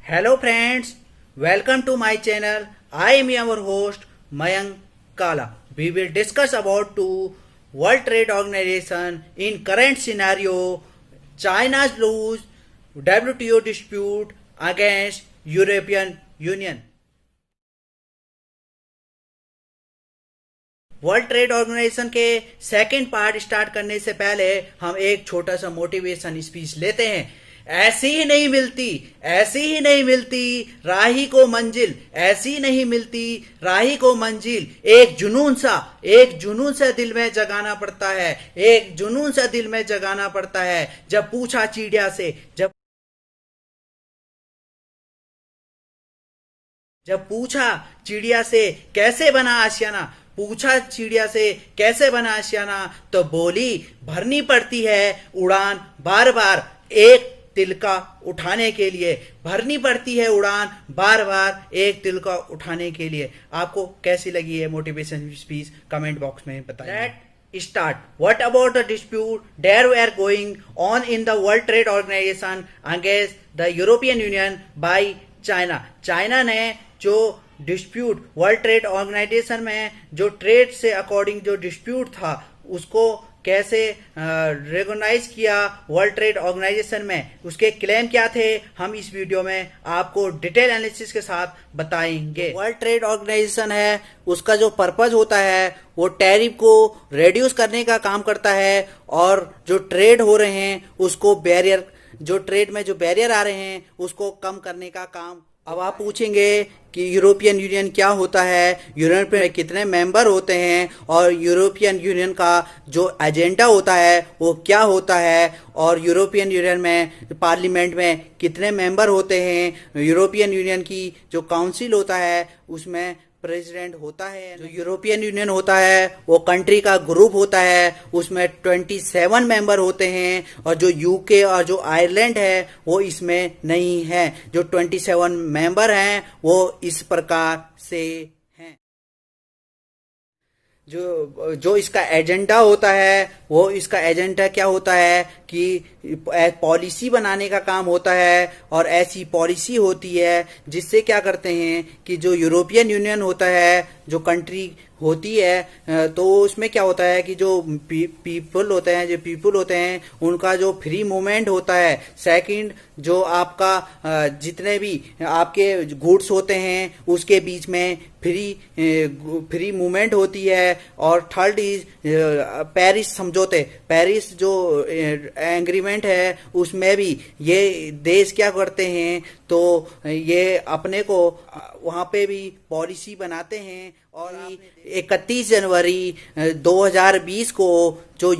Hello friends, welcome to my channel. I am your host Mayank Kala. We will discuss about to World Trade Organization in current scenario. China's lose WTO dispute against European Union. World Trade Organization के second part start करने से पहले हम एक छोटा सा motivation speech लेते हैं। ऐसी ही नहीं मिलती, ऐसी ही नहीं मिलती राही को मंजिल, ऐसी नहीं मिलती राही को मंजिल। एक जुनून सा दिल में जगाना पड़ता है, एक जुनून सा दिल में जगाना पड़ता है। जब पूछा चिड़िया से, जब पूछा चिड़िया से कैसे बना आशियाना, पूछा चिड़िया से कैसे बना आशियाना, तो बोली भरनी पड़ती है उड़ान बार बार एक तिलका उठाने के लिए, भरनी पड़ती है उड़ान बार बार एक तिलका उठाने के लिए। आपको कैसी लगी है मोटिवेशन स्पीच कमेंट बॉक्स में बताइए। Start. What about the dispute that were going on in the World Trade Organization against the European Union by China? China ने जो डिस्प्यूट वर्ल्ड ट्रेड ऑर्गेनाइजेशन में जो ट्रेड से अकॉर्डिंग जो dispute था उसको कैसे रिकॉग्नाइज किया वर्ल्ड ट्रेड ऑर्गेनाइजेशन में, उसके क्लेम क्या थे, हम इस वीडियो में आपको डिटेल एनालिसिस के साथ बताएंगे। वर्ल्ड ट्रेड ऑर्गेनाइजेशन है, उसका जो पर्पज होता है वो टैरिफ को रिड्यूस करने का काम करता है और जो ट्रेड हो रहे हैं उसको बैरियर, जो ट्रेड में जो बैरियर आ रहे हैं उसको कम करने का काम। अब आप पूछेंगे कि यूरोपियन यूनियन क्या होता है, यूरोप में कितने मेंबर होते हैं और यूरोपियन यूनियन का जो एजेंडा होता है वो क्या होता है, और यूरोपियन यूनियन में पार्लियामेंट में कितने मेंबर होते हैं, यूरोपियन यूनियन की जो काउंसिल होता है उसमें प्रेसिडेंट होता है। जो यूरोपियन यूनियन होता है वो कंट्री का ग्रुप होता है, उसमें 27 मेंबर होते हैं और जो यूके और जो आयरलैंड है वो इसमें नहीं है। जो 27 मेंबर हैं वो इस प्रकार से हैं। जो इसका एजेंडा होता है वो इसका एजेंडा क्या होता है कि पॉलिसी बनाने का काम होता है, और ऐसी पॉलिसी होती है जिससे क्या करते हैं कि जो यूरोपियन यूनियन होता है, जो कंट्री होती है, तो उसमें क्या होता है कि जो पीपल होते हैं उनका जो फ्री मूवमेंट होता है। सेकंड, जो आपका जितने भी आपके गुड्स होते हैं उसके बीच में फ्री मूवमेंट होती है। और थर्ड इज पेरिस समझौते, पेरिस जो एग्रीमेंट है उसमें भी ये देश क्या करते हैं, तो ये अपने को वहाँ पे भी पॉलिसी बनाते हैं। और 31 जनवरी 2020 को जो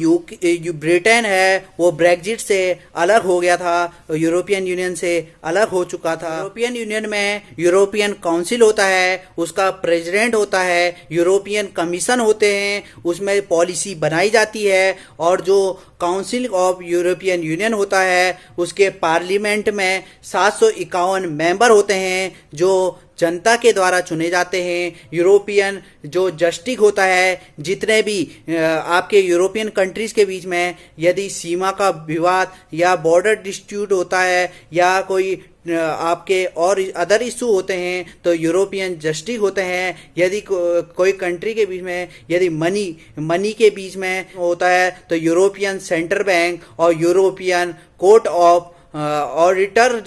ब्रिटेन है वो ब्रेग्जिट से अलग हो गया था, यूरोपियन यूनियन से अलग हो चुका था। यूरोपियन यूनियन में यूरोपियन काउंसिल होता है, उसका प्रेसिडेंट होता है, यूरोपियन कमीशन होते हैं, उसमें पॉलिसी बनाई जाती है। और जो काउंसिल ऑफ यूरोपियन यूनियन होता है उसके पार्लियामेंट में 751 मेंबर होते हैं जो जनता के द्वारा चुने जाते हैं। यूरोपियन जो जस्टिस होता है, जितने भी आपके यूरोपियन कंट्रीज के बीच में यदि सीमा का विवाद या बॉर्डर डिस्प्यूट होता है या कोई आपके और अदर इशू होते हैं तो यूरोपियन जस्टिस होते हैं। यदि कोई कंट्री के बीच में यदि मनी के बीच में होता है तो यूरोपियन सेंट्रल बैंक और यूरोपियन कोर्ट ऑफ ऑडिटर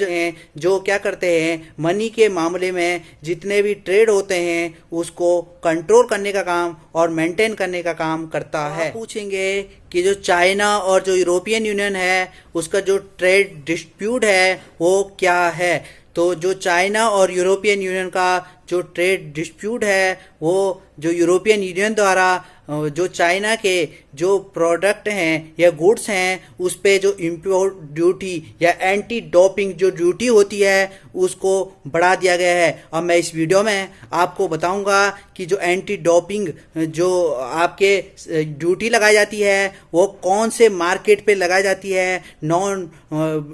जो क्या करते हैं, मनी के मामले में जितने भी ट्रेड होते हैं उसको कंट्रोल करने का काम और मेंटेन करने का काम करता है। पूछेंगे कि जो चाइना और जो यूरोपियन यूनियन है उसका जो ट्रेड डिस्प्यूट है वो क्या है। तो जो चाइना और यूरोपियन यूनियन का जो ट्रेड डिस्प्यूट है वो जो यूरोपियन यूनियन द्वारा जो चाइना के जो प्रोडक्ट हैं या गुड्स हैं उस पे जो इम्पोर्ट ड्यूटी या एंटी डोपिंग जो ड्यूटी होती है उसको बढ़ा दिया गया है। और मैं इस वीडियो में आपको बताऊंगा कि जो एंटी डोपिंग जो आपके ड्यूटी लगाई जाती है वो कौन से मार्केट पे लगाई जाती है, नॉन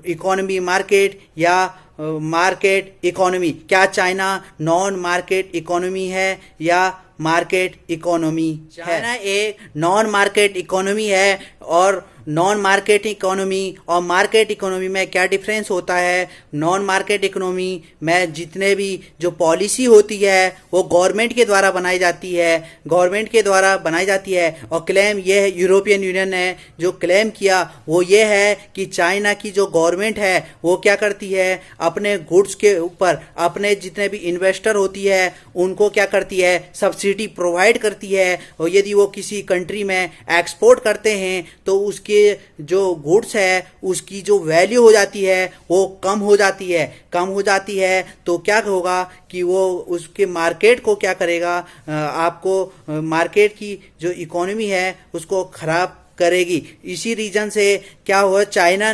इकोनॉमी मार्केट या मार्केट इकोनॉमी। क्या चाइना नॉन मार्केट इकोनॉमी है या मार्केट इकोनॉमी है? चाइना एक नॉन मार्केट इकोनॉमी है और नॉन मार्केट इकोनॉमी और मार्केट इकोनॉमी में क्या डिफरेंस होता है। नॉन मार्केट इकोनॉमी में जितने भी जो पॉलिसी होती है वो गवर्नमेंट के द्वारा बनाई जाती है, गवर्नमेंट के द्वारा बनाई जाती है। और क्लेम ये है, यूरोपियन यूनियन ने जो क्लेम किया वो ये है कि चाइना की जो गवर्नमेंट है वो क्या करती है, अपने गुड्स के ऊपर अपने जितने भी इन्वेस्टर होती है उनको क्या करती है, सब्सिडी प्रोवाइड करती है। और यदि वो किसी कंट्री में एक्सपोर्ट करते हैं तो उसके जो गुड्स है उसकी जो वैल्यू हो जाती है वो कम हो जाती है। कम हो जाती है तो क्या होगा कि वो उसके मार्केट को क्या करेगा, आपको मार्केट की जो इकोनॉमी है उसको खराब करेगी। इसी रीजन से क्या हुआ, चाइना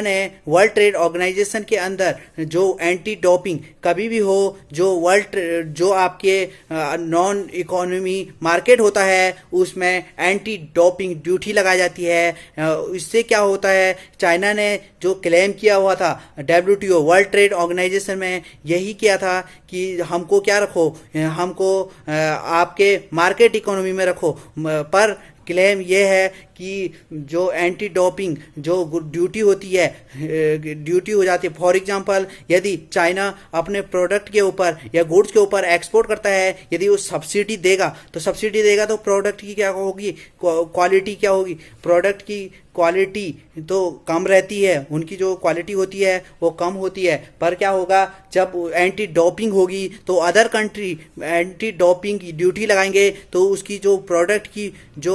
ने वर्ल्ड ट्रेड ऑर्गेनाइजेशन के अंदर जो एंटी डोपिंग कभी भी हो, जो आपके नॉन इकोनॉमी मार्केट होता है उसमें एंटी डोपिंग ड्यूटी लगाई जाती है। इससे क्या होता है, चाइना ने जो क्लेम किया हुआ था WTO वर्ल्ड ट्रेड ऑर्गेनाइजेशन में यही किया था कि हमको क्या रखो, हमको आपके मार्केट इकोनॉमी में रखो। पर क्लेम ये है कि जो एंटी डोपिंग जो ड्यूटी होती है, ड्यूटी हो जाती है। फॉर एग्जांपल यदि चाइना अपने प्रोडक्ट के ऊपर या गुड्स के ऊपर एक्सपोर्ट करता है, यदि वो सब्सिडी देगा तो प्रोडक्ट की क्या होगी, क्वालिटी क्या होगी, प्रोडक्ट की क्वालिटी तो कम रहती है, उनकी जो क्वालिटी होती है वो कम होती है। पर क्या होगा, जब एंटी डोपिंग होगी तो अदर कंट्री एंटी डोपिंग की ड्यूटी लगाएंगे तो उसकी जो प्रोडक्ट की जो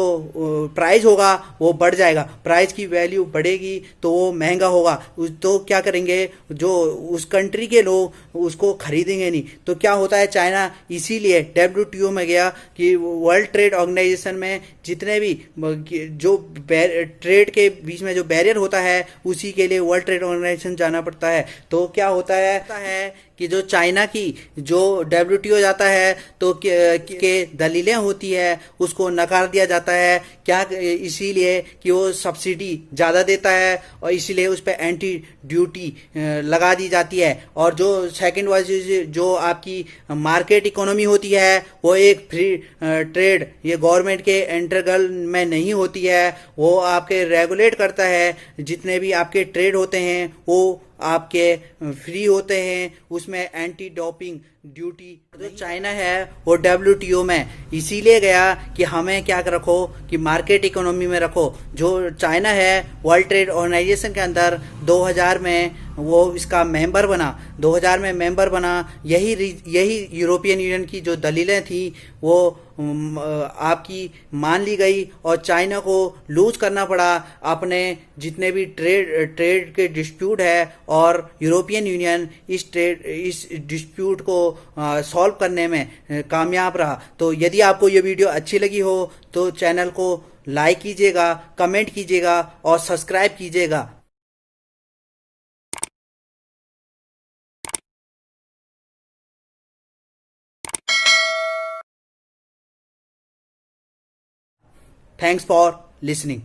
प्राइस होगा वो बढ़ जाएगा, प्राइस की वैल्यू बढ़ेगी तो वो महंगा होगा। तो क्या करेंगे, जो उस कंट्री के लोग उसको खरीदेंगे नहीं। तो क्या होता है, चाइना इसीलिए WTO में गया कि वर्ल्ड ट्रेड ऑर्गेनाइजेशन में जितने भी जो ट्रेड के बीच में जो बैरियर होता है उसी के लिए वर्ल्ड ट्रेड ऑर्गेनाइजेशन जाना पड़ता है। तो क्या होता है कि जो चाइना की जो WTO जाता है तो के दलीलें होती है उसको नकार दिया जाता है। क्या, इसीलिए कि वो सब्सिडी ज़्यादा देता है और इसीलिए उस पर एंटी ड्यूटी लगा दी जाती है। और जो सेकंड वाइज जो आपकी मार्केट इकोनॉमी होती है वो एक फ्री ट्रेड, ये गवर्नमेंट के एंटरगल में नहीं होती है, वो आपके रेगुलेट करता है। जितने भी आपके ट्रेड होते हैं वो आपके फ्री होते हैं, उसमें एंटी डोपिंग ड्यूटी। जो चाइना है वो WTO में इसीलिए गया कि हमें क्या रखो कि मार्केट इकोनॉमी में रखो। जो चाइना है वर्ल्ड ट्रेड ऑर्गेनाइजेशन के अंदर 2000 में वो इसका मेंबर बना, 2000 में मेंबर बना। यही यूरोपियन यूनियन की जो दलीलें थी वो आपकी मान ली गई और चाइना को लूज करना पड़ा अपने जितने भी ट्रेड के डिस्प्यूट है। और यूरोपियन यूनियन इस डिस्प्यूट को सॉल्व करने में कामयाब रहा। तो यदि आपको ये वीडियो अच्छी लगी हो तो चैनल को लाइक कीजिएगा, कमेंट कीजिएगा और सब्सक्राइब कीजिएगा। Thanks for listening.